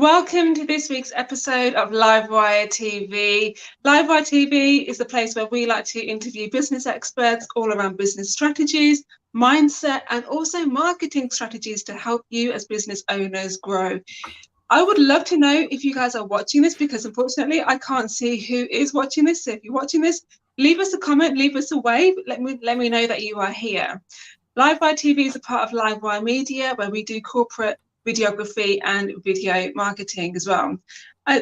Welcome to this week's episode of Livewire TV. Livewire TV is the place where we like to interview business experts all around business strategies, mindset, and also marketing strategies to help you as business owners grow. I would love to know if you guys are watching this because unfortunately I can't see who is watching this. So if you're watching this, leave us a comment, leave us a wave. Let me know that you are here. Livewire TV is a part of Livewire Media where we do corporate videography and video marketing as well.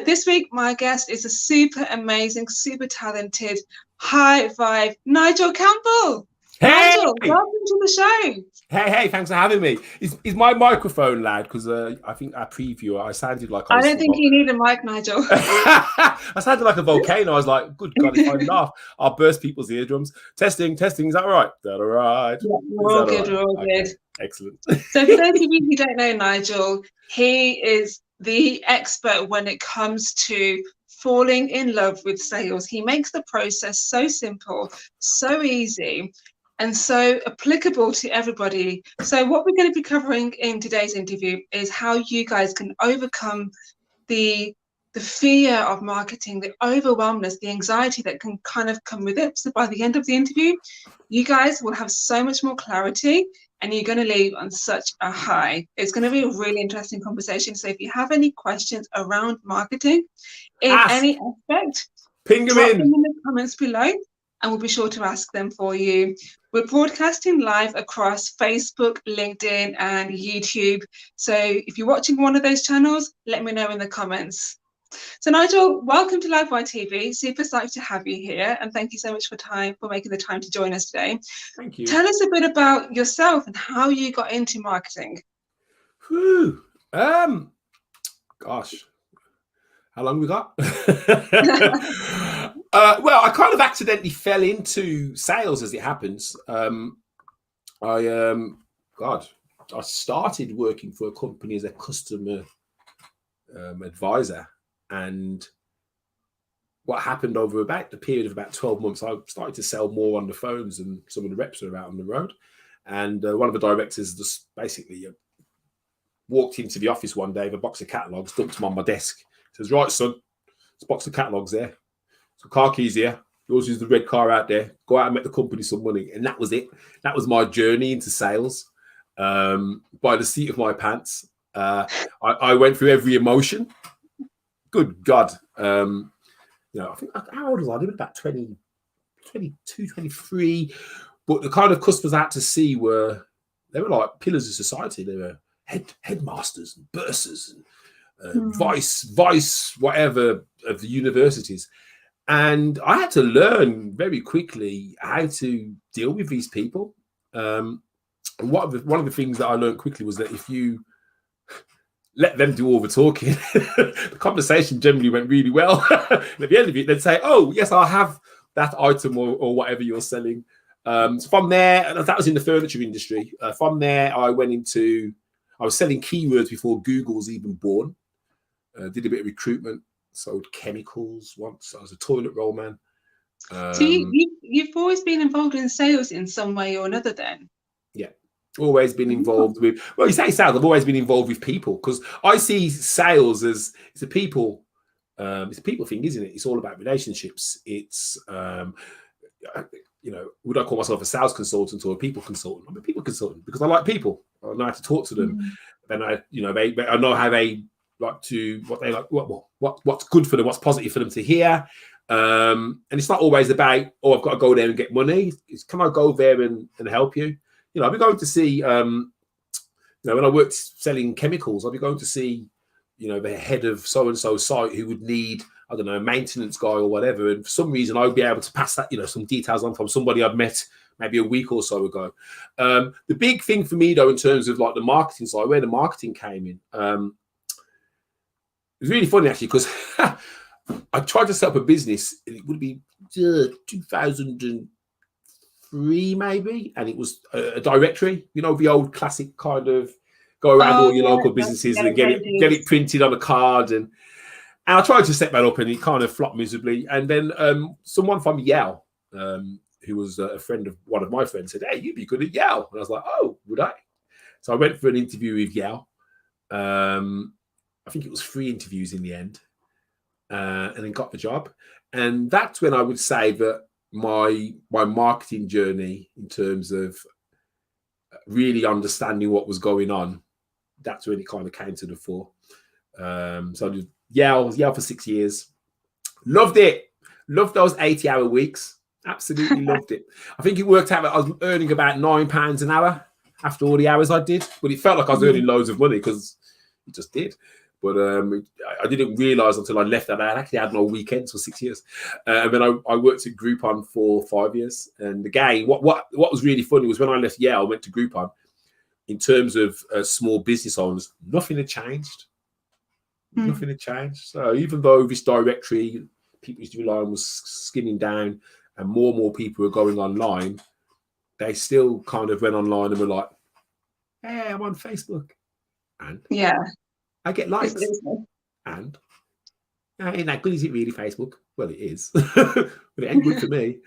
This week, my guest is a super amazing, super talented, high vibe Nigel Campbell. Hey! Nigel, welcome to the show. Hey, thanks for having me. Is my microphone loud? Because I think our preview, I sounded like I don't think you need a mic, Nigel. I sounded like a volcano. I was like, good God, if I laugh, I'll burst people's eardrums. Testing, is that all right? Is that all right? Yeah, we're all good, we're all good. Excellent. So for those of you who don't know Nigel, he is the expert when it comes to falling in love with sales. He makes the process so simple, so easy, and so applicable to everybody. So what we're going to be covering in today's interview is how you guys can overcome the fear of marketing, the overwhelmness, the anxiety that can kind of come with it. So by the end of the interview, you guys will have so much more clarity and you're going to leave on such a high. It's going to be a really interesting conversation. So if you have any questions around marketing in any aspect, ping them in the comments below and we'll be sure to ask them for you. We're broadcasting live across Facebook, LinkedIn, and YouTube. So if you're watching one of those channels, let me know in the comments. So Nigel, welcome to Livewire TV. Super psyched to have you here, and thank you so much for making the time to join us today. Thank you. Tell us a bit about yourself and how you got into marketing. Whew. Gosh, how long we got? Well, I kind of accidentally fell into sales as it happens. I started working for a company as a customer advisor, and what happened over about the period of about 12 months, I started to sell more on the phones than some of the reps that are out on the road. And one of the directors just basically walked into the office one day with a box of catalogs, dumped them on my desk. Says, right, son, there's a box of catalogs there. So car keys here. Yours is the red car out there. Go out and make the company some money. And that was it. That was my journey into sales. By the seat of my pants. I went through every emotion. Good God. I think, how old was I? I was about 20, 22, 23. But the kind of customers I had to see were like pillars of society. They were headmasters and bursars and vice, whatever, of the universities. And I had to learn very quickly how to deal with these people. And one of the things that I learned quickly was that if you let them do all the talking, the conversation generally went really well. And at the end of it, they'd say, oh, yes, I'll have that item or whatever you're selling. So from there, that was in the furniture industry. From there, I was selling keywords before Google was even born. Did a bit of recruitment, sold chemicals once. I was a toilet roll man. So you've always been involved in sales in some way or another then? Yeah. Always been involved with, well, you say sales, I've always been involved with people because I see sales as it's a people thing, isn't it? It's all about relationships. It's, would I call myself a sales consultant or a people consultant? I'm a people consultant because I like people. I know how to talk to them. And I know how they like to, what they like, what's good for them, what's positive for them to hear. And it's not always about, I've got to go there and get money. It's, can I go there and help you? I'll be going to see, when I worked selling chemicals, I'll be going to see, the head of so-and-so site who would need, I don't know, a maintenance guy or whatever. And for some reason, I would be able to pass that, some details on from somebody I'd met maybe a week or so ago. The big thing for me, though, in terms of like the marketing side, where the marketing came in, it was really funny, actually, because I tried to set up a business. And it would be 2003 maybe, and it was a directory, the old classic kind of go around all your local businesses and get it printed on a card, and I tried to set that up and it kind of flopped miserably. And then someone from Yale, who was a friend of one of my friends, said, hey, you'd be good at Yale. And I was like, oh, would I? So I went for an interview with Yale. I think it was 3 interviews in the end, and then got the job. And that's when I would say that my marketing journey, in terms of really understanding what was going on, that's when it kind of came to the fore. So I did Yale for 6 years. Loved it. Loved those 80-hour weeks. Absolutely loved it. I think it worked out that I was earning about £9 an hour after all the hours I did. But it felt like I was earning loads of money because it just did. But I didn't realise until I left that I actually had no weekends for 6 years. And then I worked at Groupon for 5 years. And again, what was really funny was when I left Yale, I went to Groupon. In terms of small business owners, nothing had changed. Nothing had changed. So even though this directory people used to rely on was skimming down and more people were going online, they still kind of went online and were like, hey, I'm on Facebook. And I get likes. And ain't that good, is it really, Facebook? Well, it is. But it ain't good for me.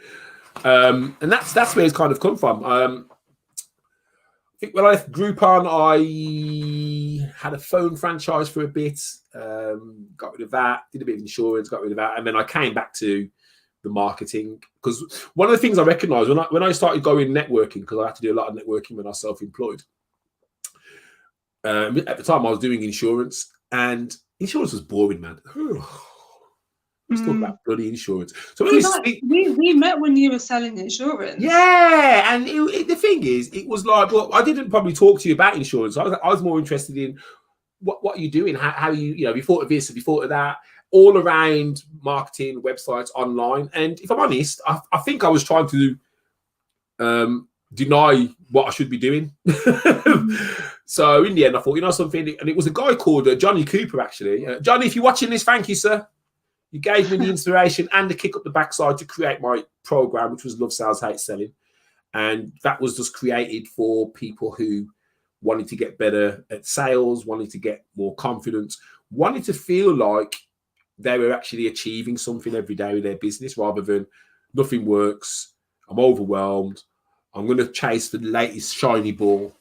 And that's where it's kind of come from. I think when I left Groupon, I had a phone franchise for a bit, got rid of that, did a bit of insurance, got rid of that. And then I came back to the marketing, because one of the things I recognised when I started going networking, because I had to do a lot of networking when I was self-employed. At the time, I was doing insurance, and insurance was boring, man. Let's talk about bloody insurance. So we met when you were selling insurance. Yeah, and the thing is, it was like, well, I didn't probably talk to you about insurance. I was more interested in what are you doing, how you have you thought of this, have you thought of that, all around marketing, websites, online. And if I'm honest, I think I was trying to deny what I should be doing. So in the end, I thought, something, and it was a guy called Johnny Cooper, actually. Johnny, if you're watching this, thank you, sir. You gave me the inspiration and the kick up the backside to create my program, which was Love Sales, Hate Selling. And that was just created for people who wanted to get better at sales, wanted to get more confidence, wanted to feel like they were actually achieving something every day with their business, rather than nothing works, I'm overwhelmed, I'm going to chase the latest shiny ball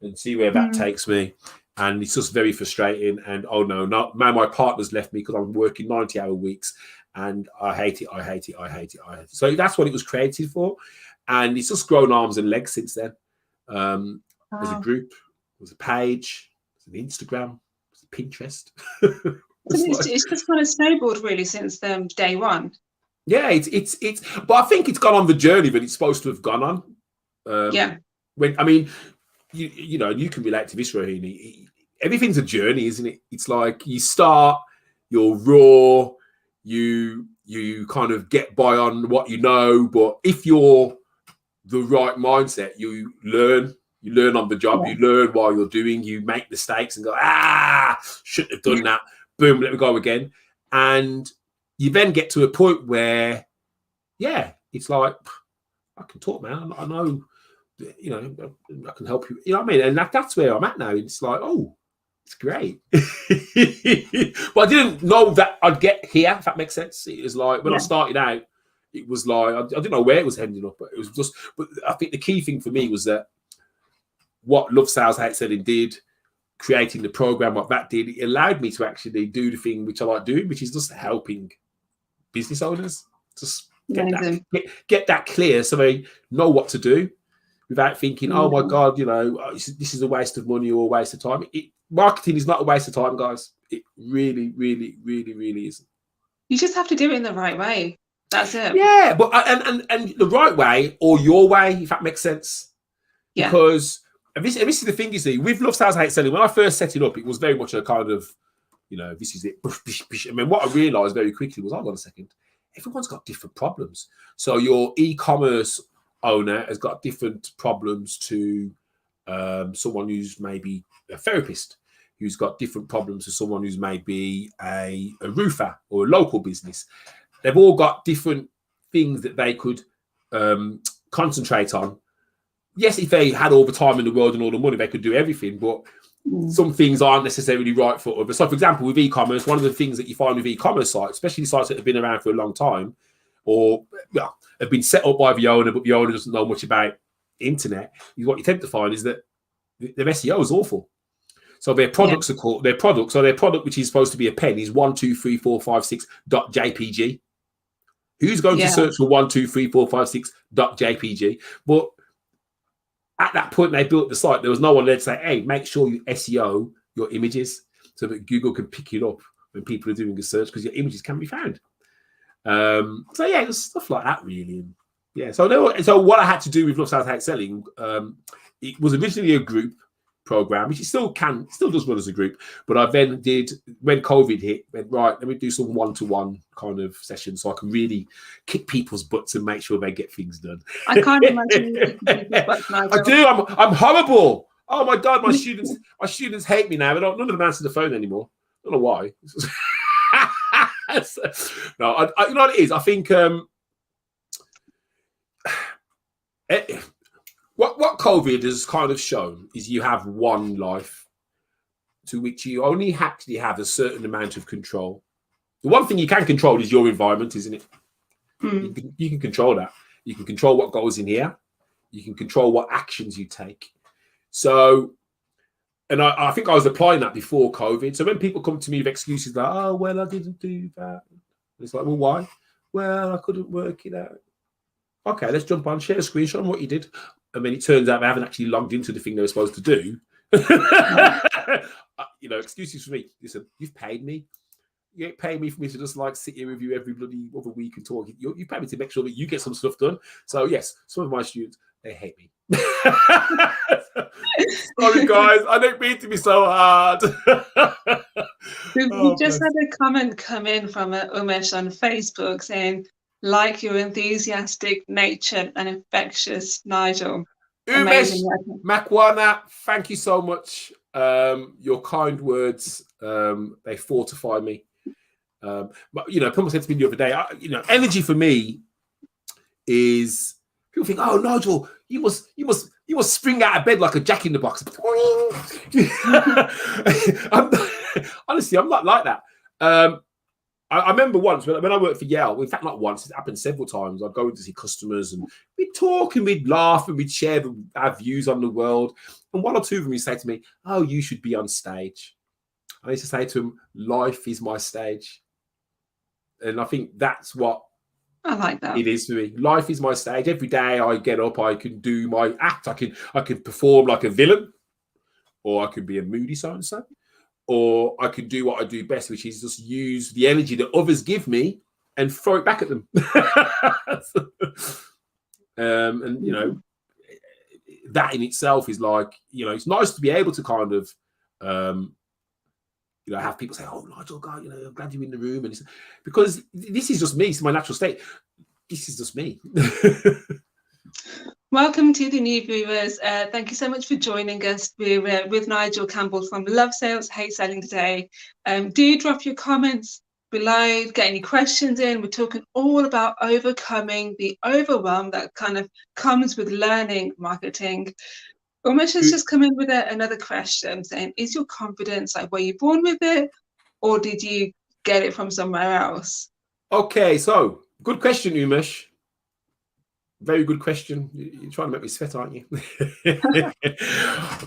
and see where that takes me. And it's just very frustrating. And oh no, now my partner's left me because I'm working 90-hour weeks, and I hate it. So that's what it was created for. And it's just grown arms and legs since then. There's a group, there's a page, there's an Instagram, there's a Pinterest. It's just kind of snowballed really since day one. Yeah, it's but I think it's gone on the journey that it's supposed to have gone on. You can relate to this, Rohini. Everything's a journey, isn't it? It's like you start, you're raw, you kind of get by on what you know, but if you're the right mindset, you learn on the job, you learn while you're doing, you make mistakes and go, shouldn't have done that. Boom, let me go again. And you then get to a point where, it's like, I can talk, man. I know, I can help you. You know what I mean? And that's where I'm at now. It's like, oh, it's great. But I didn't know that I'd get here, if that makes sense. It was like, when I started out, it was like, I didn't know where it was ending up, but it was just, but I think the key thing for me was that what Love Sales, Hate Selling did, creating the program, what that did, it allowed me to actually do the thing which I like doing, which is just helping business owners just get that clear so they know what to do without thinking, oh my God, this is a waste of money or a waste of time. Marketing is not a waste of time, guys. It really, really, really, really isn't. You just have to do it in the right way. That's it. Yeah, but and the right way, or your way, if that makes sense. Yeah. Because this is the thing, you see, with Love Sales, Hate Selling, when I first set it up, it was very much a kind of, this is it. I mean, what I realised very quickly was, hold on a second, everyone's got different problems. So your e-commerce owner has got different problems to someone who's maybe a therapist, who's got different problems to someone who's maybe a roofer or a local business. They've all got different things that they could concentrate on. Yes, if they had all the time in the world and all the money, they could do everything, but some things aren't necessarily right for others. So, for example, with e-commerce, one of the things that you find with e-commerce sites, especially sites that have been around for a long time, or have been set up by the owner, but the owner doesn't know much about the internet, is what you tend to find is that their SEO is awful. So their products are called their product. So their product, which is supposed to be a pen, is 1234556.jpg. Who's going to search for 1234556.jpg? But at that point, they built the site. There was no one there to say, "Hey, make sure you SEO your images so that Google can pick it up when people are doing a search because your images can be found." So yeah, it was stuff like that, really. Yeah. So what I had to do with Love Sales Hate Selling, it was originally a group program, which it still does run as a group. But I then did, when COVID hit, went, right, let me do some one-to-one kind of sessions so I can really kick people's butts and make sure they get things done. I can't imagine you kicking people's butts, Nigel. I do. I'm horrible. Oh my God, my students hate me now. None of them answer the phone anymore. I don't know why. No, I you know what it is. I think what COVID has kind of shown is you have one life to which you only actually have a certain amount of control. The one thing you can control is your environment, isn't it? You can control that. You can control what goes in here. You can control what actions you take. So, and I think I was applying that before COVID. So when people come to me with excuses like, "Oh, well, I didn't do that," it's like, "Well, why?" "Well, I couldn't work it out." Okay, let's jump on, share a screenshot on what you did. And then it turns out they haven't actually logged into the thing they were supposed to do. Excuses for me. Listen, you've paid me. You ain't paying me for me to just like sit here with you every bloody other week and talk. You pay me to make sure that you get some stuff done. So yes, some of my students, they hate me. Sorry guys, I don't mean to be so hard. We just had a comment come in from Umesh on Facebook saying, "Like your enthusiastic nature and infectious, Nigel." Umesh Makwana, thank you so much. Your kind words, they fortify me. But people said to me the other day, energy for me is, people think, "Oh, Nigel, you must spring out of bed like a jack in the box." Honestly, I'm not like that. I remember once when I worked for Yale, in fact, not once, it happened several times. I'd go in to see customers and we'd talk and we'd laugh and we'd share our views on the world. And one or two of them would say to me, "Oh, you should be on stage." I used to say to them, "Life is my stage." And I think that's what I like that. It is for me. Life is my stage. Every day I get up, I can do my act. I can perform like a villain, or I could be a moody so-and-so. Or I could do what I do best, which is just use the energy that others give me and throw it back at them. That in itself is like, it's nice to be able to kind of, have people say, "Oh, Nigel, God, I'm glad you're in the room," and because this is just me. It's my natural state. This is just me. Welcome to the new viewers. Thank you so much for joining us. We're with Nigel Campbell from Love Sales Hate Selling today. Do drop your comments below, get any questions in. We're talking all about overcoming the overwhelm that kind of comes with learning marketing. Umesh has just come in with another question saying, "Is your confidence were you born with it, or did you get it from somewhere else?" Okay, so good question, Umesh. Very good question. You're trying to make me sweat, aren't you?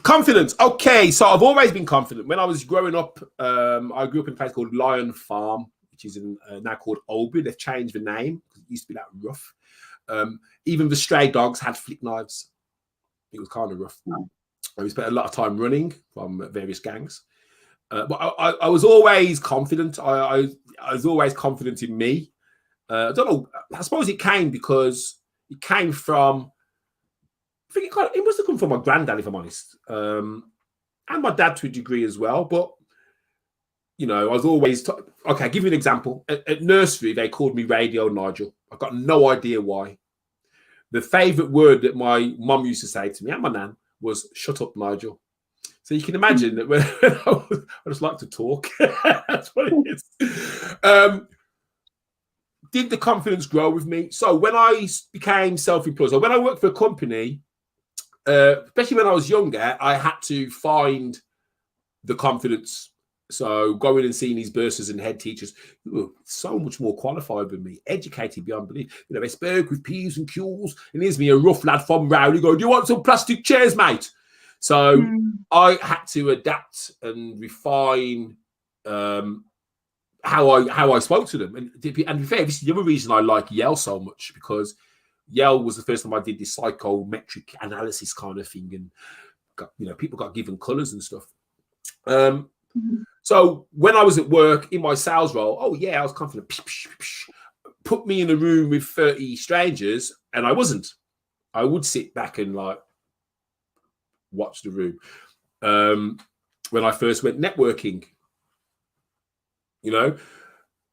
Confidence. Okay, so I've always been confident. When I was growing up, I grew up in a place called Lion Farm, which is now called Oldbury. They've changed the name because it used to be that rough. Even the stray dogs had flick knives. It was kind of rough. We spent a lot of time running from various gangs. But I was always confident. I was always confident in me. I don't know. I suppose it came because it came from, I think it must have come from my granddad, if I'm honest, and my dad to a degree as well. But I was always okay. I'll give you an example. At nursery, they called me Radio Nigel. I've got no idea why. The favourite word that my mum used to say to me and my nan was "Shut up, Nigel." So you can imagine that when I just like to talk. That's what it is. Did the confidence grow with me? So when I became self-employed, so when I worked for a company, especially when I was younger, I had to find the confidence. So going and seeing these bursars and head teachers who were so much more qualified than me, educated beyond belief. They spoke with P's and Q's, and here's me, a rough lad from Rowley, going, "Do you want some plastic chairs, mate?" So I had to adapt and refine how I spoke to them. And to be fair, this is the other reason I like Yale so much, because Yale was the first time I did this psychometric analysis kind of thing, and people got given colours and stuff. So when I was at work in my sales role, I was confident. Put me in a room with 30 strangers, and I wasn't. I would sit back and watch the room. When I first went networking,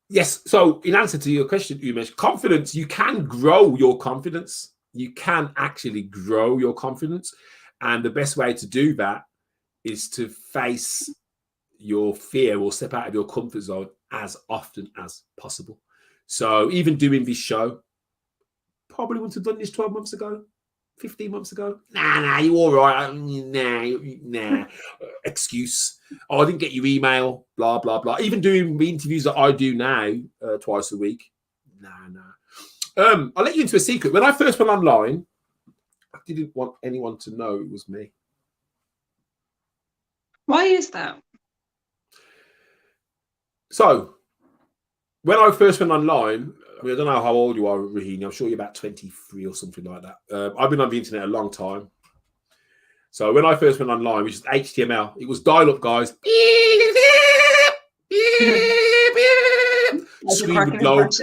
yes. So in answer to your question, you mentioned confidence. You can grow your confidence. You can actually grow your confidence, and the best way to do that is to face your fear or step out of your comfort zone as often as possible. So even doing this show, probably wouldn't have done this 12 months ago, 15 months ago. Nah, you all right? Nah. Excuse. Oh, I didn't get your email, blah, blah, blah. Even doing the interviews that I do now twice a week. Nah. I'll let you into a secret. When I first went online, I didn't want anyone to know it was me. Why is that? So, when I first went online, I don't know how old you are, Rahini. I'm sure you're about 23 or something like that. I've been on the internet a long time. So when I first went online, which is HTML, it was dial-up, guys. Screen would load.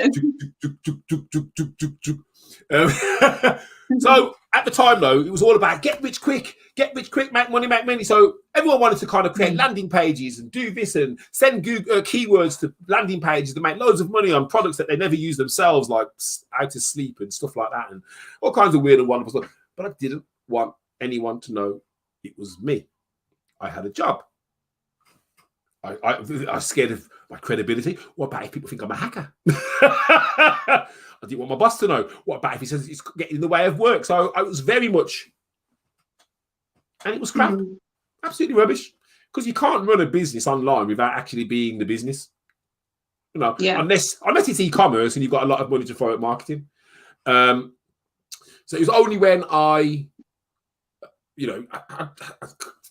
So at the time, though, it was all about get rich quick, make money. So everyone wanted to kind of create landing pages and do this and send Google keywords to landing pages to make loads of money on products that they never use themselves, like how to sleep and stuff like that, and all kinds of weird and wonderful stuff. But I didn't want anyone to know it was me. I had a job. I was scared of my credibility. What about if people think I'm a hacker? I didn't want my boss to know. What about if he says it's getting in the way of work? So I was very much, and it was crap, absolutely rubbish. Because you can't run a business online without actually being the business, unless it's e-commerce and you've got a lot of money to throw at marketing. So it was only when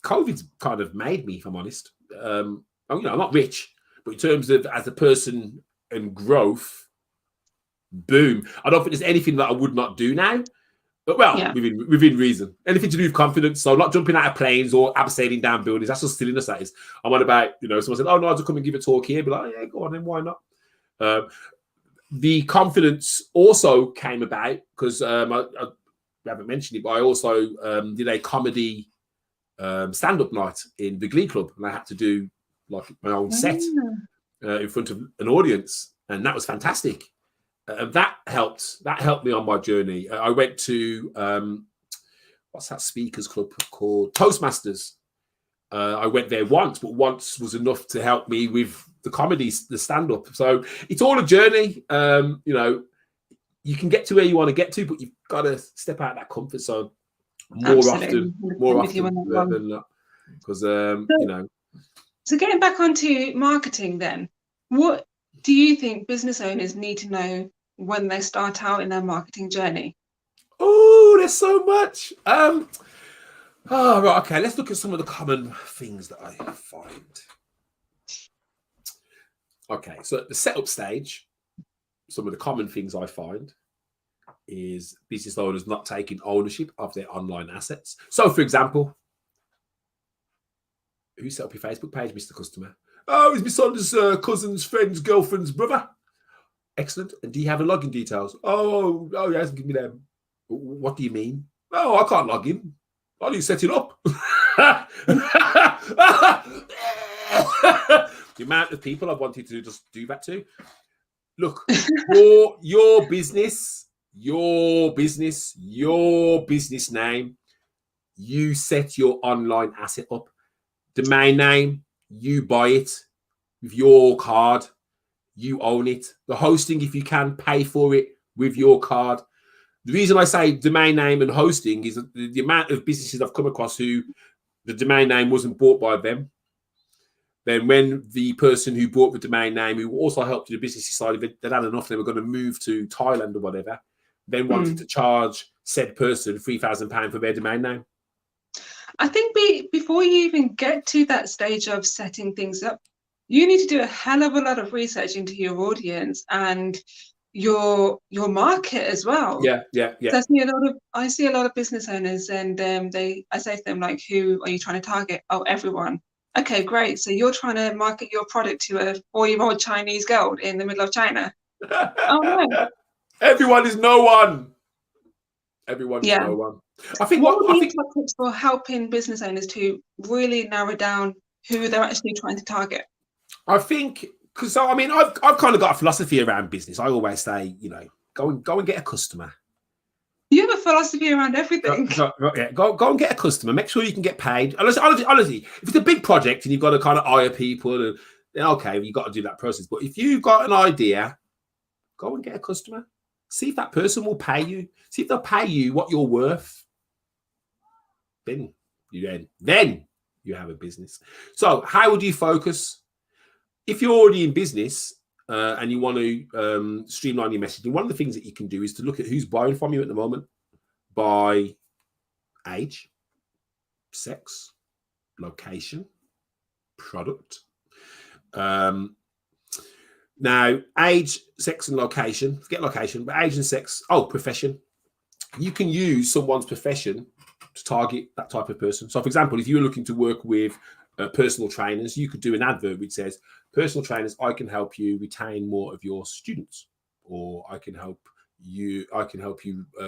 COVID's kind of made me, if I'm honest. I'm not rich, but in terms of as a person and growth, boom. I don't think there's anything that I would not do now. But within reason. Anything to do with confidence. So not jumping out of planes or abseiling down buildings. That's just silliness, that is. I'm on about, someone said, oh, no, I'll just come and give a talk here. Be like, yeah, go on then, why not? The confidence also came about because I haven't mentioned it, but I also did a comedy stand-up night in the Glee Club, and I had to do like my own set in front of an audience, and that was fantastic. That helped me on my journey. I went to what's that speakers club called? Toastmasters. I went there once, but once was enough to help me with the comedy, the stand-up. So it's all a journey. You can get to where you want to get to, but you've got to step out of that comfort zone more often than not. Because So getting back onto marketing, then, what do you think business owners need to know when they start out in their marketing journey? Oh, there's so much. Right, okay. Let's look at some of the common things that I find. Okay, so at the setup stage, some of the common things I find is business owners not taking ownership of their online assets. So, for example, who set up your Facebook page, Mr. Customer? Oh, it's my son's cousin's friend's girlfriend's brother. Excellent. And do you have the login details? Oh, he hasn't given me them. What do you mean? Oh, I can't log in. I need to set it up. The amount of people I've wanted to just do that to. Look, your business name, you set your online asset up. Domain name, you buy it with your card. You own it. The hosting, if you can, pay for it with your card. The reason I say domain name and hosting is the amount of businesses I've come across who the domain name wasn't bought by them. Then when the person who bought the domain name, who also helped the business decided they'd had enough, they were going to move to Thailand or whatever, then wanted to charge said person £3,000 for their domain name. I think before you even get to that stage of setting things up, you need to do a hell of a lot of research into your audience and your market as well. Yeah, yeah, yeah. So I see a lot of business owners, and I say to them, like, who are you trying to target? Oh, everyone. Okay, great. So you're trying to market your product to a 4-year-old Chinese girl in the middle of China. Oh no. Everyone is no one. Everyone is Yeah. no one. I think What would I be think your top tips for helping business owners to really narrow down who they're actually trying to target? because I mean I've kind of got a philosophy around business. I always say, go and get a customer. You have a philosophy around everything. Go and get a customer. Make sure you can get paid. Honestly, if it's a big project and you've got to kind of hire people, then okay, you've got to do that process. But if you've got an idea, go and get a customer. See if that person will pay you. See if they'll pay you what you're worth. Then you have a business. So how would you focus? If you're already in business and you want to streamline your messaging, one of the things that you can do is to look at who's buying from you at the moment by age, sex, location, product. Now, age, sex, and location. Forget location, but age and sex. Oh, profession. You can use someone's profession to target that type of person. So, for example, if you're looking to work with personal trainers, you could do an advert which says, personal trainers, I can help you retain more of your students, or I can help you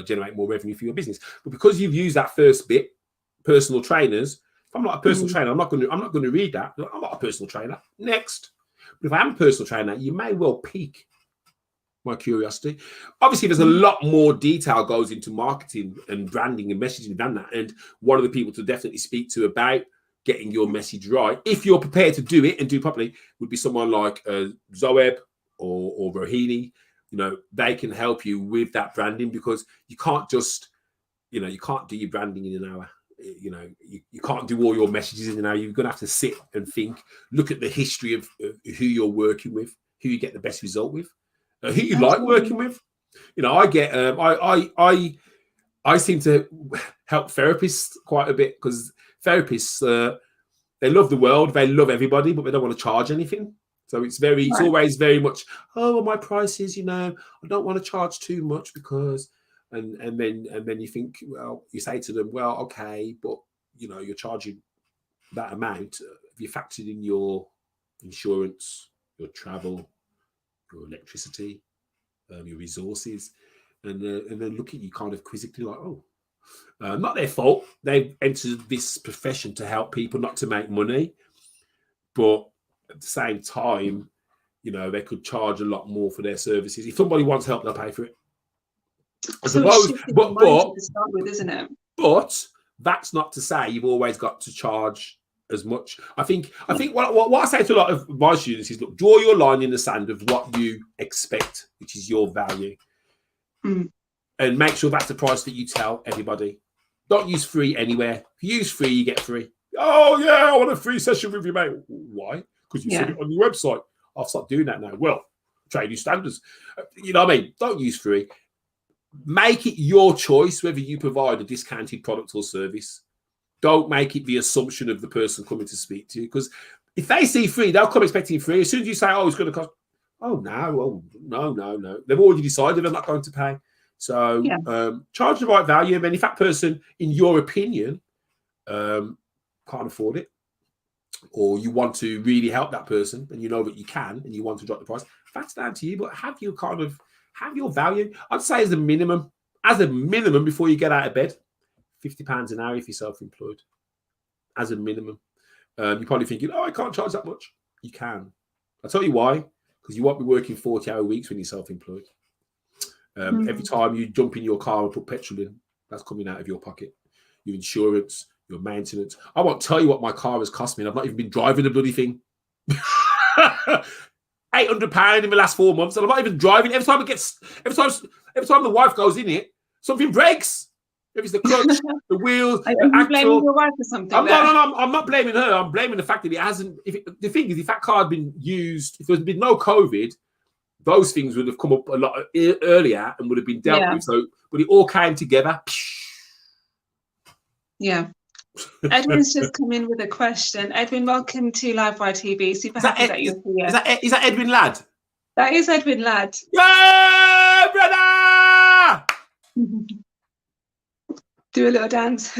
generate more revenue for your business. But because you've used that first bit, personal trainers, if I'm not a personal trainer, I'm not going to read that. I'm not a personal trainer. Next. But if I am a personal trainer, you may well pique my curiosity. Obviously, there's a lot more detail goes into marketing and branding and messaging than that. And one of the people to definitely speak to about getting your message right, if you're prepared to do it and do it properly, would be someone like Zoeb or Rohini. They can help you with that branding, because you can't just, you can't do your branding in an hour. You can't do all your messages in an hour. You're going to have to sit and think, look at the history of who you're working with, who you get the best result with, who you like working with. I get, I seem to help therapists quite a bit, because therapists, they love the world, they love everybody, but they don't want to charge anything. So it's always very much, oh, well, my prices, I don't want to charge too much because, and then you think, well, you say to them, well, okay, but you're charging that amount. Have you factored in your insurance, your travel, your electricity, your resources, and then look at you kind of quizzically like, oh, not their fault. They've entered this profession to help people, not to make money, but at the same time, they could charge a lot more for their services. If somebody wants help, they'll pay for it. I suppose, but to start with, isn't it? But that's not to say you've always got to charge as much. I think what I say to a lot of my students is, look, draw your line in the sand of what you expect, which is your value, and make sure that's the price that you tell everybody. Don't use free anywhere. If you use free, you get free. Oh yeah, I want a free session with you, mate. Why? Because you said it on your website. I'll start doing that now. Well, trading standards. You know what I mean? Don't use free. Make it your choice whether you provide a discounted product or service. Don't make it the assumption of the person coming to speak to you, because if they see free, they'll come expecting free. As soon as you say, oh, it's going to cost, oh, no. They've already decided they're not going to pay. So charge the right value. And then if that person, in your opinion, can't afford it, or you want to really help that person and you know that you can and you want to drop the price, that's down to you. But have your value. I'd say as a minimum, before you get out of bed, £50 an hour if you're self-employed. As a minimum. You're probably thinking, oh, I can't charge that much. You can. I'll tell you why. Because you won't be working 40-hour weeks when you're self-employed. Every time you jump in your car and put petrol in, that's coming out of your pocket. Your insurance, your maintenance. I won't tell you what my car has cost me. I've not even been driving the bloody thing. £800 in the last 4 months, and I'm not even driving. Every time the wife goes in it, something breaks. If it's the clutch, the wheels, Are you blaming your wife for something? I'm not blaming her. I'm blaming the fact that it hasn't. The thing is, if that car had been used, if there had been no COVID, those things would have come up a lot earlier and would have been dealt with. So, but it all came together. Yeah. Edwin's just come in with a question. Edwin, welcome to Livewire TV. Super happy that you're here. Is that Edwin Ladd? That is Edwin Ladd. Yeah, brother! Do a little dance.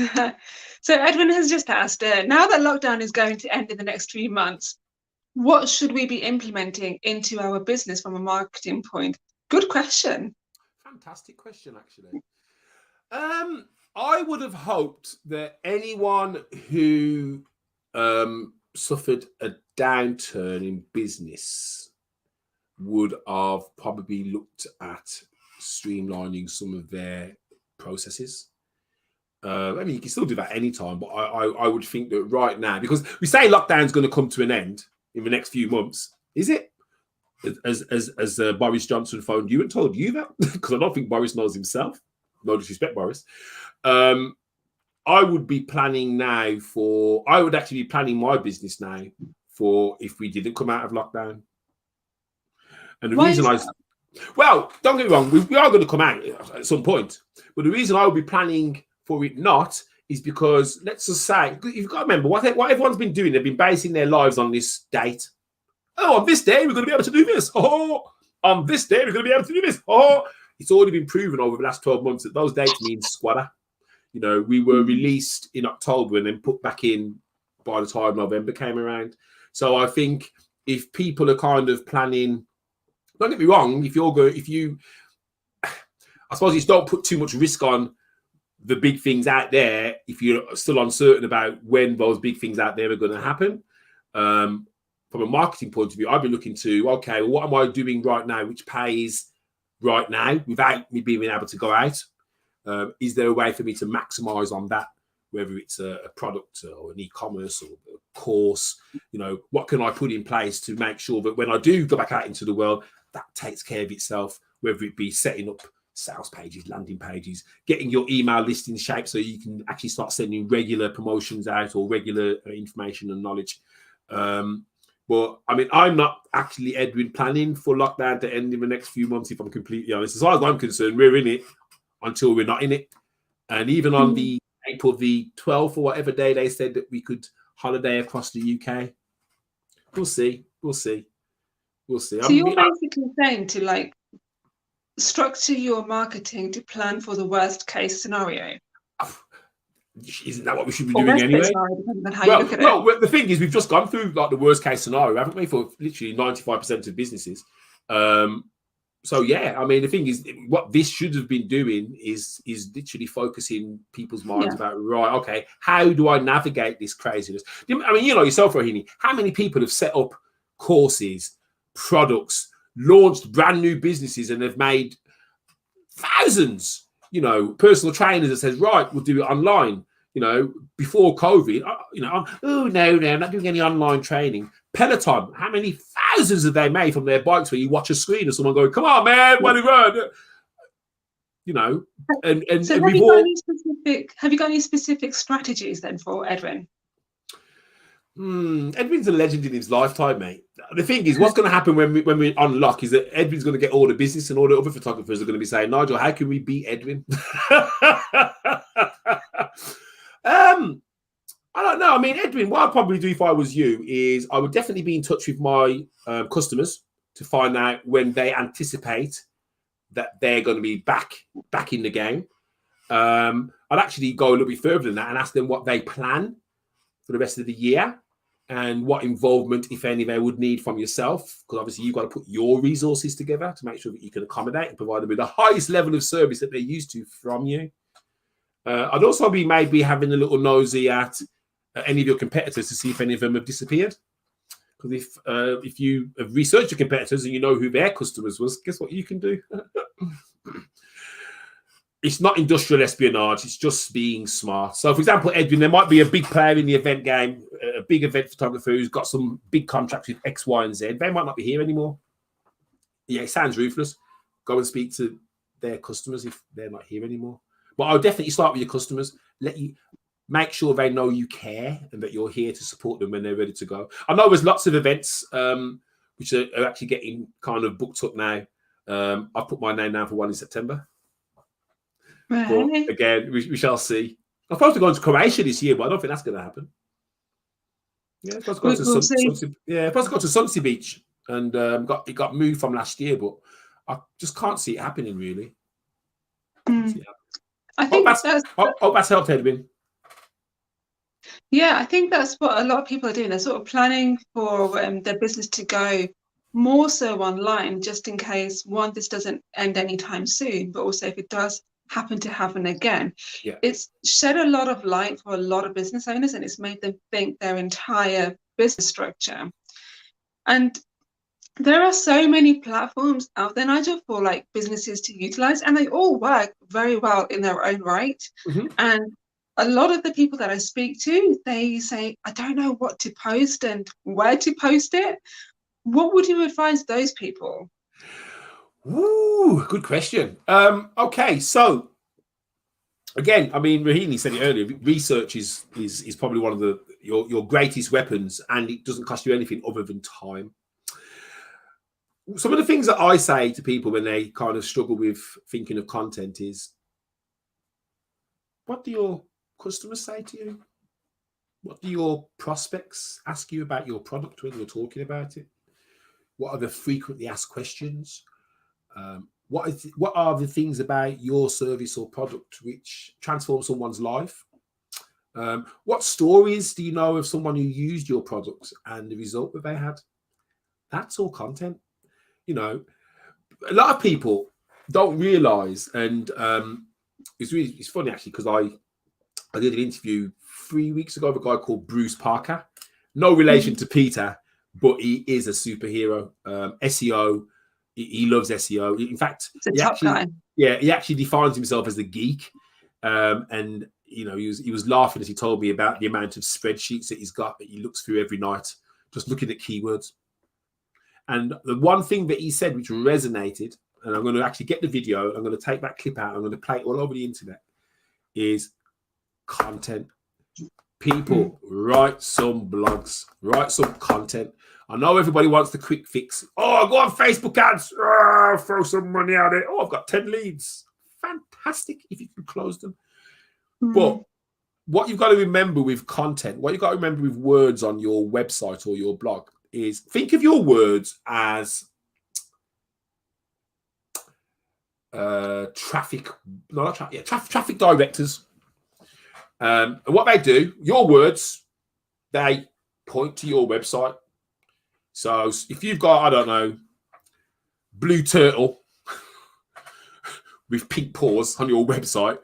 So Edwin has just asked, now that lockdown is going to end in the next 3 months, what should we be implementing into our business from a marketing point? Good question. Fantastic question, actually. I would have hoped that anyone who suffered a downturn in business would have probably looked at streamlining some of their processes. I mean, you can still do that anytime, but I would think that right now, because we say lockdown's going to come to an end in the next few months, is it? As Boris Johnson phoned you and told you that, because I don't think Boris knows himself. No disrespect, Boris. I would be planning now I would actually be planning my business now for if we didn't come out of lockdown. And the reason well, don't get me wrong, we are going to come out at some point. But the reason I would be planning for it not is because, let's just say, you've got to remember what everyone's been doing. They've been basing their lives on this date. Oh, on this day, we're going to be able to do this. Oh, on this day, we're going to be able to do this. Oh, it's already been proven over the last 12 months that those dates mean squatter. You know, we were released in October and then put back in by the time November came around. So I think if people are kind of planning, don't get me wrong, I suppose you don't put too much risk on the big things out there if you're still uncertain about when those big things out there are going to happen. From a marketing point of view, I've been looking to, okay, well, what am I doing right now which pays right now without me being able to go out? Is there a way for me to maximize on that, whether it's a product or an e-commerce or a course? You know, what can I put in place to make sure that when I do go back out into the world, that takes care of itself, whether it be setting up sales pages, landing pages, getting your email list in shape so you can actually start sending regular promotions out or regular information and knowledge. But I mean, I'm not actually, Edwin, planning for lockdown to end in the next few months, if I'm completely honest. As far as I'm concerned, we're in it until we're not in it. And even on the April the 12th or whatever day they said that we could holiday across the UK, we'll see. So you're basically saying to like structure your marketing to plan for the worst case scenario. Isn't that what we should be doing anyway? Well, the thing is, we've just gone through like the worst case scenario, haven't we, for literally 95% of businesses. So yeah, I mean, the thing is, what this should have been doing is literally focusing people's minds about, right, okay, how do I navigate this craziness? I mean, you know yourself, Rohini, how many people have set up courses, products, launched brand new businesses, and have made thousands? You know, personal trainers that says, right, we'll do it online. You know, before COVID, you know, no, I'm not doing any online training. Peloton, how many thousands have they made from their bikes where you watch a screen and someone going, come on, man, what do you run? You know, and so and have you got any specific strategies then for Edwin? Edwin's a legend in his lifetime, mate. The thing is, what's going to happen when we unlock is that Edwin's going to get all the business and all the other photographers are going to be saying, Nigel, how can we beat Edwin? I don't know. I mean, Edwin, what I'd probably do if I was you is I would definitely be in touch with my customers to find out when they anticipate that they're going to be back in the game. I'd actually go a little bit further than that and ask them what they plan for the rest of the year and what involvement, if any, they would need from yourself, because obviously you've got to put your resources together to make sure that you can accommodate and provide them with the highest level of service that they're used to from you. I'd also be maybe having a little nosy at any of your competitors to see if any of them have disappeared. Because if you have researched your competitors and you know who their customers was, guess what you can do? It's not industrial espionage. It's just being smart. So, for example, Edwin, there might be a big player in the event game, a big event photographer who's got some big contracts with X, Y, and Z. They might not be here anymore. Yeah, it sounds ruthless. Go and speak to their customers if they're not here anymore. But I'll definitely start with your customers. Make sure they know you care and that you're here to support them when they're ready to go. I know there's lots of events which are actually getting kind of booked up now. I've put my name down for one in September. Right. But again, we shall see. I'm supposed to go to Croatia this year, but I don't think that's going to happen. Yeah, I'm supposed to go to We'll see. supposed to go to Sunsea Beach, and it got moved from last year, but I just can't see it happening really. I think that's helped, Edwin. Yeah, I think that's what a lot of people are doing. They're sort of planning for their business to go more so online, just in case, one, this doesn't end anytime soon, but also if it does happen to happen again. Yeah. It's shed a lot of light for a lot of business owners, and it's made them think their entire business structure. And there are so many platforms out there, Nigel, for like businesses to utilize, and they all work very well in their own right. Mm-hmm. And a lot of the people that I speak to, they say, I don't know what to post and where to post it. What would you advise those people? Ooh, good question. Okay, so again, I mean, Rahini said it earlier. Research is probably one of your greatest weapons, and it doesn't cost you anything other than time. Some of the things that I say to people when they kind of struggle with thinking of content is, what do your customers say to you? What do your prospects ask you about your product when you're talking about it? What are the frequently asked questions? What are the things about your service or product which transform someone's life? What stories do you know of someone who used your products and the result that they had? That's all content. You know, a lot of people don't realize, and it's funny actually, because I did an interview 3 weeks ago with a guy called Bruce Parker. No relation to Peter, but he is a superhero. SEO, he loves SEO. In fact, he actually defines himself as the geek. And you know, he was laughing as he told me about the amount of spreadsheets that he's got that he looks through every night, just looking at keywords. And the one thing that he said which resonated, and I'm going to actually get the video, I'm going to take that clip out, I'm going to play it all over the internet, is content. People, write some blogs, write some content. I know everybody wants the quick fix. Oh, go on Facebook ads, throw some money at it. Oh, I've got 10 leads. Fantastic if you can close them. But what you've got to remember with content, what you've got to remember with words on your website or your blog is, think of your words as traffic directors. And what they do, your words, they point to your website. So if you've got, I don't know, blue turtle with pink paws on your website,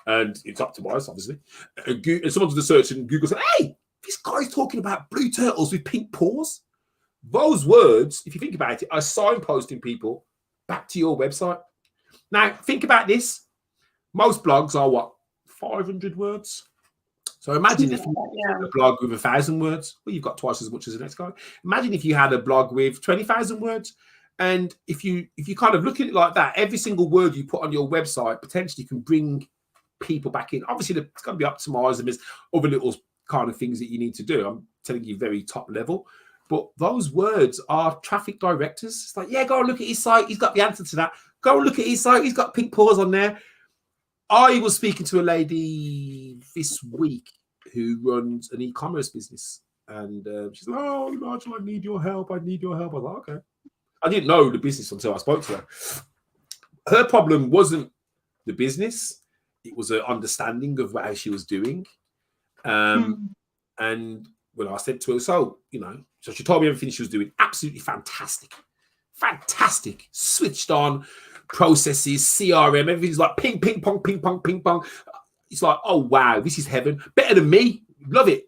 and it's optimized, obviously, and someone does a search and Google said, hey, this guy's talking about blue turtles with pink paws. Those words, if you think about it, are signposting people back to your website. Now, think about this. Most blogs are what? 500 words. So imagine if you had a blog with 1,000 words. Well, you've got twice as much as the next guy. Imagine if you had a blog with 20,000 words. And if you kind of look at it like that, every single word you put on your website potentially can bring people back in. Obviously, it's got to be optimized, and there's other little kind of things that you need to do. I'm telling you very top level. But those words are traffic directors. It's like, yeah, go and look at his site. He's got the answer to that. Go and look at his site. He's got pink paws on there. I was speaking to a lady this week who runs an e-commerce business. And she's like, oh, Nigel, I need your help. I need your help. I was like, okay. I didn't know the business until I spoke to her. Her problem wasn't the business. It was an understanding of how she was doing. And when I said to her, so she told me everything she was doing. Absolutely fantastic. Switched on processes, CRM, everything's like ping, ping, pong, ping, pong, ping, pong. It's like, oh, wow, this is heaven. Better than me. Love it.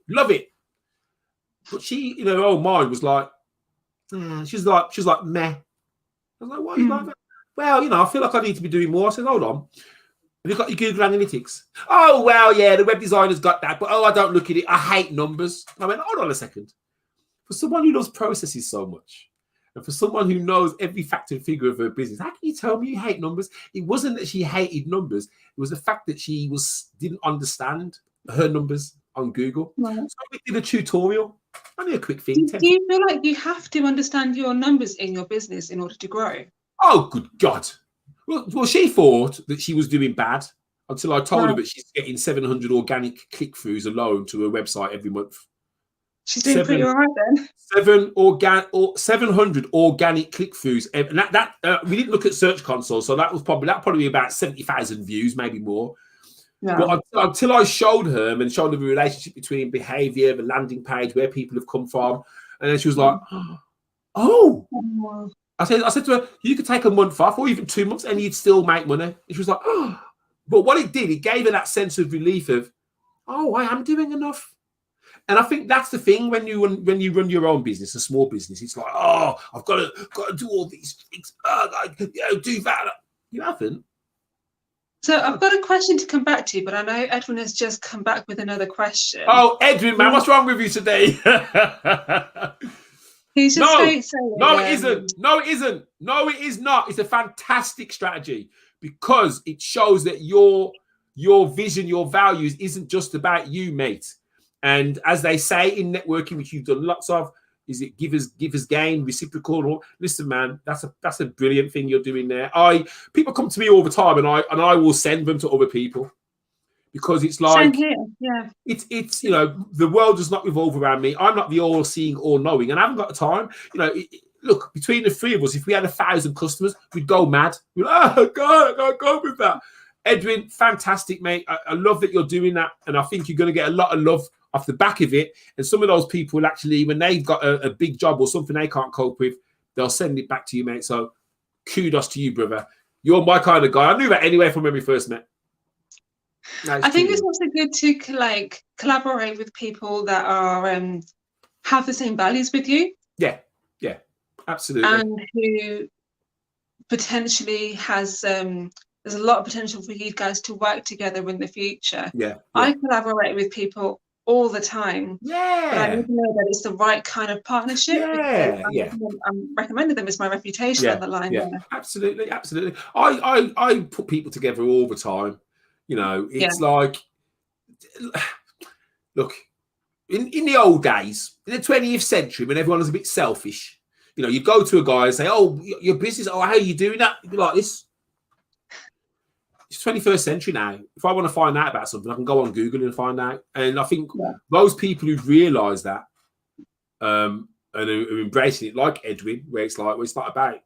But she, in her own mind, was like, she's like, meh. I was like, why are you like that? Well, I feel like I need to be doing more. I said, hold on. Have you got your Google Analytics? Oh, well, yeah, the web designer's got that, but I don't look at it. I hate numbers. I went, hold on a second. For someone who loves processes so much, and for someone who knows every factor and figure of her business, how can you tell me you hate numbers? It wasn't that she hated numbers. It was the fact that she didn't understand her numbers on Google. Right. So we did a tutorial. Only a quick thing. Do you feel like you have to understand your numbers in your business in order to grow? Oh, good God. Well, she thought that she was doing bad. until I told her that she's getting 700 organic click-throughs alone to her website every month. She's doing pretty all right then. 700 organic click-throughs, and that we didn't look at Search Console, so that probably be about 70,000 views, maybe more. Yeah. But until I showed her and showed her the relationship between behaviour, the landing page, where people have come from, and then she was like, "Oh." I said to her, "You could take a month off, or even 2 months, and you'd still make money." And she was like, "Oh." But what it did, it gave her that sense of relief of, "Oh, I am doing enough." And I think that's the thing when you run your own business, a small business. It's like, "Oh, I've got to do all these things. Do that." You haven't. So I've got a question to come back to, but I know Edwin has just come back with another question. Oh, Edwin, man, what's wrong with you today? He's just no, it isn't. No, it isn't. No, it is not. It's a fantastic strategy because it shows that your vision, your values isn't just about you, mate. And as they say in networking, which you've done lots of, is it give us gain, reciprocal? Listen, man, that's a brilliant thing you're doing there. People come to me all the time, and I will send them to other people because it's like, same here. Yeah, it's the world does not revolve around me. I'm not the all-seeing, all-knowing, and I haven't got the time. Look, between the three of us, if we had 1,000 customers, we'd go mad. We'd like, oh God, I can't go with that. Edwin, fantastic, mate. I love that you're doing that, and I think you're going to get a lot of love off the back of it. And some of those people actually, when they've got a big job or something they can't cope with, they'll send it back to you, mate. So kudos to you, brother. You're my kind of guy. I knew that anyway from when we first met. I think it's also good to collaborate with people that are have the same values with you. Yeah, absolutely. And who potentially has there's a lot of potential for you guys to work together in the future. Yeah. I collaborate with people all the time. Yeah. But I need to know that it's the right kind of partnership. Yeah. I'm recommending them. It's my reputation on the line. Yeah. Absolutely. I put people together all the time. It's like, look, in the old days, in the 20th century, when everyone was a bit selfish, you'd go to a guy and say, "Oh, your business, how are you doing that?" You'd be like this. It's 21st century now. If I want to find out about something, I can go on Google and find out. And I think those people who've realised that and are embracing it, like Edwin, where it's like, well, it's not about,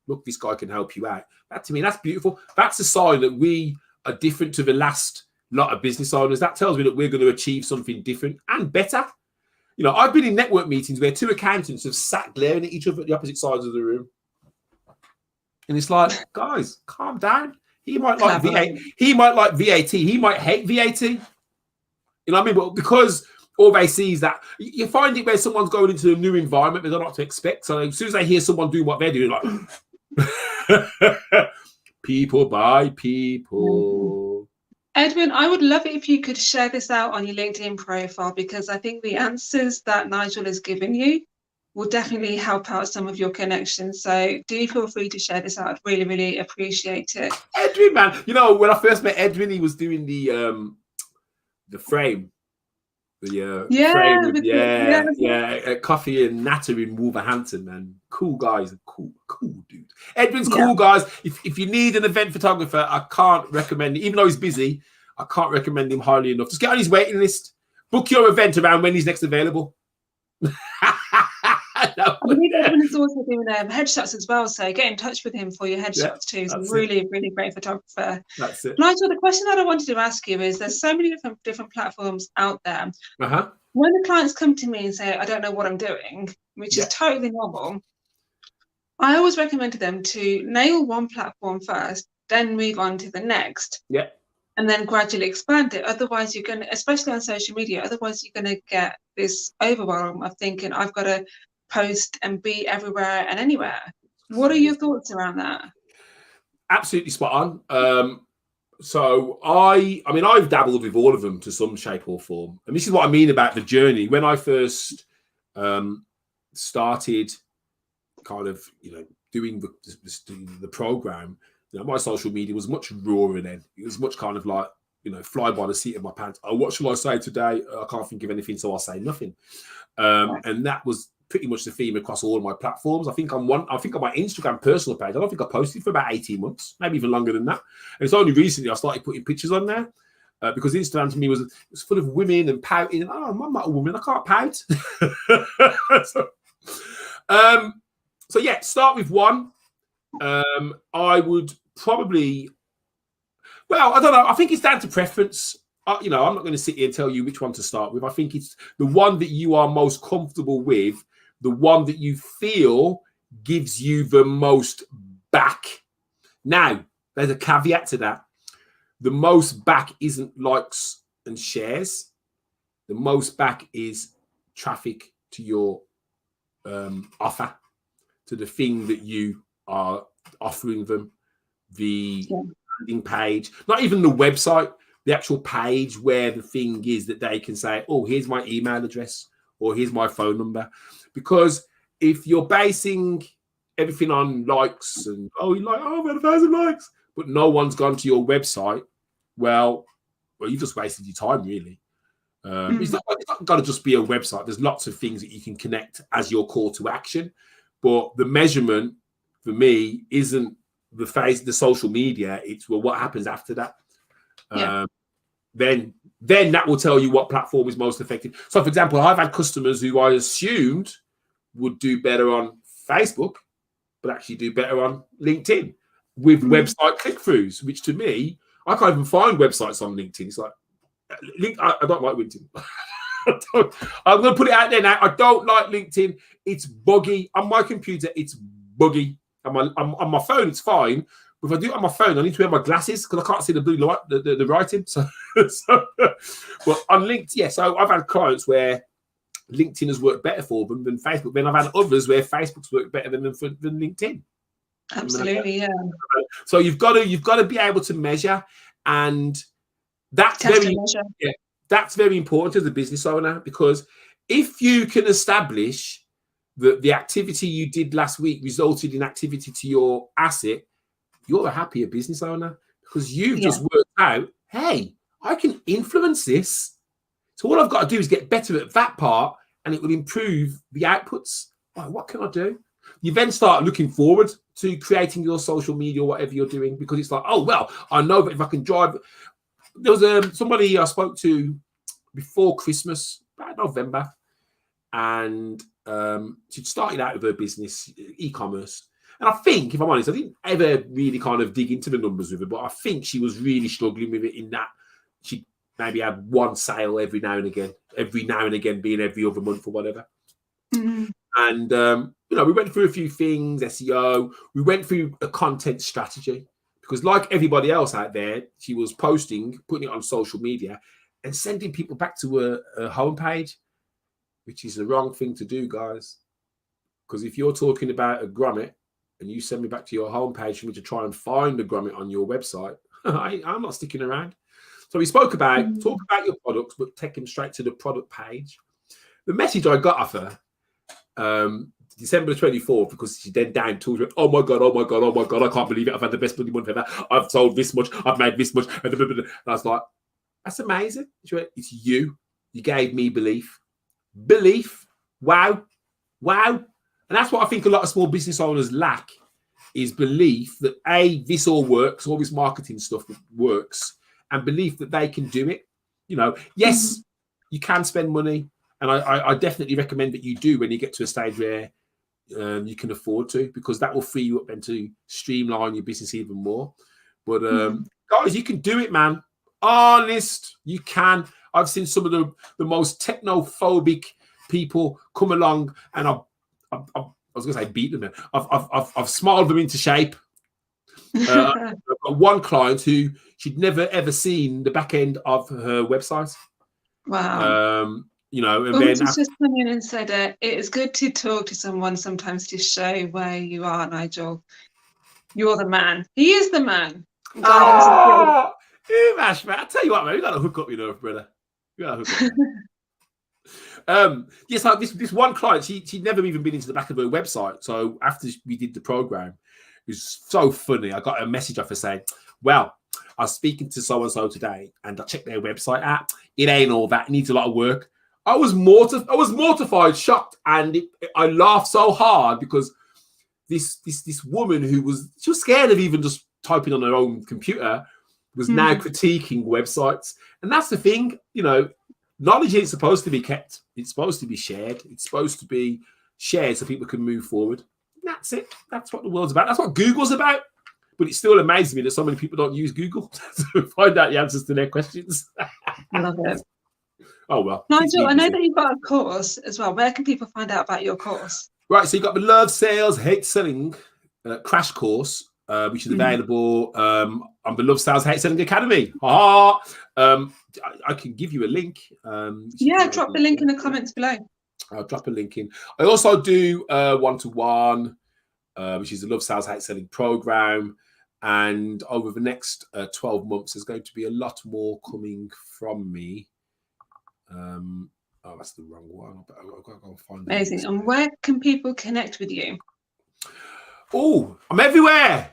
look, this guy can help you out. That, to me, that's beautiful. That's a sign that we are different to the last lot of business owners. That tells me that we're going to achieve something different and better. I've been in network meetings where two accountants have sat glaring at each other at the opposite sides of the room. And it's like, guys, calm down. He might like VAT. He might like VAT. He might hate VAT. You know what I mean? But because all they see is that, you find it where someone's going into a new environment, they don't know what to expect. So as soon as they hear someone do what they're doing, like, people buy people. Edwin, I would love it if you could share this out on your LinkedIn profile, because I think the answers that Nigel has given you will definitely help out some of your connections. So do feel free to share this out. I'd really, really appreciate it. Edwin, man, when I first met Edwin, he was doing the frame. Coffee and Natter in Wolverhampton, man. Cool guys, cool dude. Edwin's cool, guys. If you need an event photographer, I can't recommend, even though he's busy, I can't recommend him highly enough. Just get on his waiting list. Book your event around when he's next available. I believe Edwin is also doing headshots as well, so get in touch with him for your headshots too. He's a really great photographer. That's it. Nigel, the question that I wanted to ask you is, there's so many different platforms out there. When the clients come to me and say, I don't know what I'm doing, which is totally normal, I always recommend to them to nail one platform first, then move on to the next. Yeah. And then gradually expand it. Otherwise, you're going to, especially on social media, otherwise you're going to get this overwhelm of thinking, I've got to post and be everywhere and anywhere. What are your thoughts around that? Absolutely spot on. So I've dabbled with all of them to some shape or form. And this is what I mean about the journey. When I first started kind of, doing the program, my social media was much rawer then. It was much kind of like, fly by the seat of my pants. Oh, what shall I say today? I can't think of anything, so I'll say nothing. And that was pretty much the theme across all my platforms. I think on my Instagram personal page, I don't think I posted for about 18 months, maybe even longer than that. And it's only recently I started putting pictures on there because Instagram to me was full of women and pouting. And, oh, I'm not a woman, I can't pout. So yeah, start with one. I would probably, well, I don't know. I think it's down to preference. I'm not going to sit here and tell you which one to start with. I think it's the one that you are most comfortable with, the one that you feel gives you the most back. Now, there's a caveat to that. The most back isn't likes and shares. The most back is traffic to your offer, to the thing that you are offering them, the landing page, not even the website, the actual page where the thing is that they can say, oh, here's my email address or here's my phone number. Because if you're basing everything on likes and, you're like, I've had 1,000 likes, but no one's gone to your website, well, you've just wasted your time, really. It's not got to just be a website. There's lots of things that you can connect as your call to action. But the measurement for me isn't the social media. It's what happens after that. Then that will tell you what platform is most effective. So, for example, I've had customers who I assumed would do better on Facebook, but actually do better on LinkedIn with website click-throughs, which to me, I can't even find websites on LinkedIn. It's like, I don't like LinkedIn. I'm going to put it out there now. I don't like LinkedIn. It's buggy. On my computer, it's buggy. On my phone, it's fine. But if I do it on my phone, I need to wear my glasses because I can't see the blue light, the writing. So, but on LinkedIn, so I've had clients where LinkedIn has worked better for them than Facebook. Then I've had others where Facebook's worked better than LinkedIn. Absolutely, yeah. So you've got to be able to measure, and that's that's very important as a business owner, because if you can establish that the activity you did last week resulted in activity to your asset, you're a happier business owner because you've just worked out, hey, I can influence this. So all I've got to do is get better at that part and it will improve the outputs. Right, what can I do? You then start looking forward to creating your social media or whatever you're doing, because it's like, oh, well, I know that if I can drive. There was somebody I spoke to before Christmas, about November, and she started out with her business, e-commerce. And I think, if I'm honest, I didn't ever really kind of dig into the numbers with her, but I think she was really struggling with it in that she maybe had one sale every now and again being every other month or whatever. And, we went through a few things, SEO. We went through a content strategy because like everybody else out there, she was posting, putting it on social media and sending people back to her homepage, which is the wrong thing to do, guys. Because if you're talking about a grommet and you send me back to your homepage for me to try and find the grommet on your website, I'm not sticking around. So we talk about your products, but take them straight to the product page. The message I got off her, December 24th, because she then down tools went, oh my god, I can't believe it. I've had the best bloody month ever. I've sold this much, I've made this much. And I was like, that's amazing. She went, it's you. You gave me belief. Wow. And that's what I think a lot of small business owners lack, is belief that this all works, all this marketing stuff works, and belief that they can do it. Yes, you can spend money. And I definitely recommend that you do when you get to a stage where you can afford to, because that will free you up and to streamline your business even more. But guys, you can do it, man. Honest, you can. I've seen some of the most technophobic people come along, and I was going to say beat them. I've smiled them into shape. I've got one client who she'd never ever seen the back end of her website. Wow. And then just come in and said it is good to talk to someone sometimes to show where you are, Nigel. You're the man. He is the man. Man. I tell you what, man, you got to hook up, brother. You got to hook up. Yes, like this one client, she'd never even been into the back of her website. So after we did the program, it was so funny. I got a message off her saying, well, I was speaking to so-and-so today and I checked their website out. It ain't all that. It needs a lot of work. I was mortified, shocked, and I laughed so hard because this woman she was scared of even just typing on her own computer was now critiquing websites. And that's the thing, knowledge isn't supposed to be kept. It's supposed to be shared. It's supposed to be shared so people can move forward. And that's it. That's what the world's about. That's what Google's about. But it still amazes me that so many people don't use Google to find out the answers to their questions. I love it. Oh, well. Nigel, I know that you've got a course as well. Where can people find out about your course? Right, so you've got the Love Sales, Hate Selling crash course, which is available on the Love Sales, Hate Selling Academy. I can give you a link. Yeah, drop the link in the comments below. I'll drop a link in. I also do one-to-one, which is the Love Sales, Hate Selling program. And over the next 12 months, there's going to be a lot more coming from me. Oh, that's the wrong one. I've got to go and find it. Amazing. And where can people connect with you? Oh, I'm everywhere.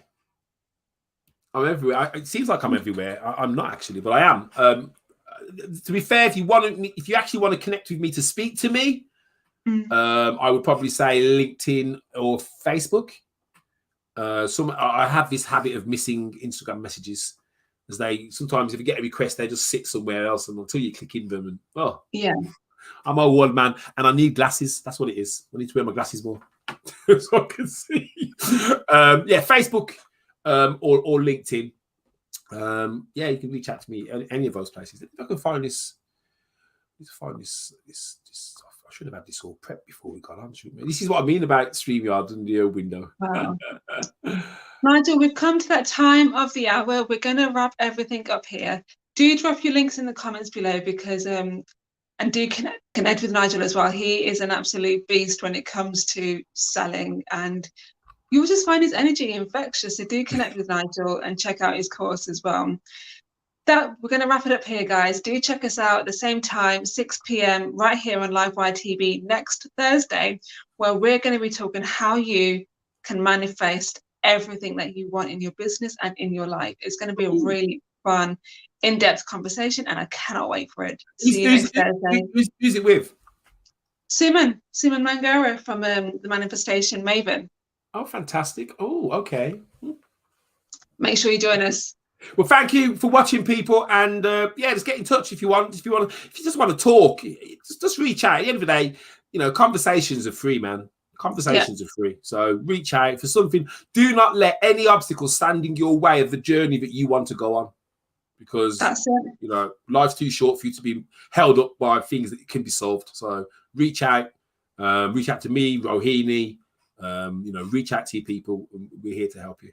I'm everywhere. It seems like I'm everywhere. I'm not actually, but I am. To be fair, if you actually want to connect with me to speak to me, I would probably say LinkedIn or Facebook. I have this habit of missing Instagram messages, as sometimes if you get a request, they just sit somewhere else, and until you click in them, and I'm a old man and I need glasses. That's what it is. I need to wear my glasses more so I can see. Facebook or LinkedIn. You can reach out to me any of those places. If I can find this stuff. I should have had this all prepped before we got on. This is what I mean about StreamYard and the window. Wow. Nigel, we've come to that time of the hour. We're going to wrap everything up here. Do drop your links in the comments below, because and do connect with Nigel as well. He is an absolute beast when it comes to selling, and you'll just find his energy infectious. So do connect with Nigel and check out his course as well. We're going to wrap it up here, guys. Do check us out at the same time, 6 p.m. right here on Livewire TV next Thursday, where we're going to be talking how you can manifest everything that you want in your business and in your life. It's going to be a really fun, in-depth conversation, and I cannot wait for it. See you next Thursday. Who's it with? Suman Mangara from the Manifestation Maven. Oh, fantastic. Oh, okay. Make sure you join us. Well, thank you for watching, people, and just get in touch if you want. If you just want to talk, just reach out. At the end of the day, conversations are free, man. Conversations are free. So reach out for something. Do not let any obstacles stand in your way of the journey that you want to go on, because that's it. Life's too short for you to be held up by things that can be solved. So reach out to me, Rohini. Reach out to your people. We're here to help you.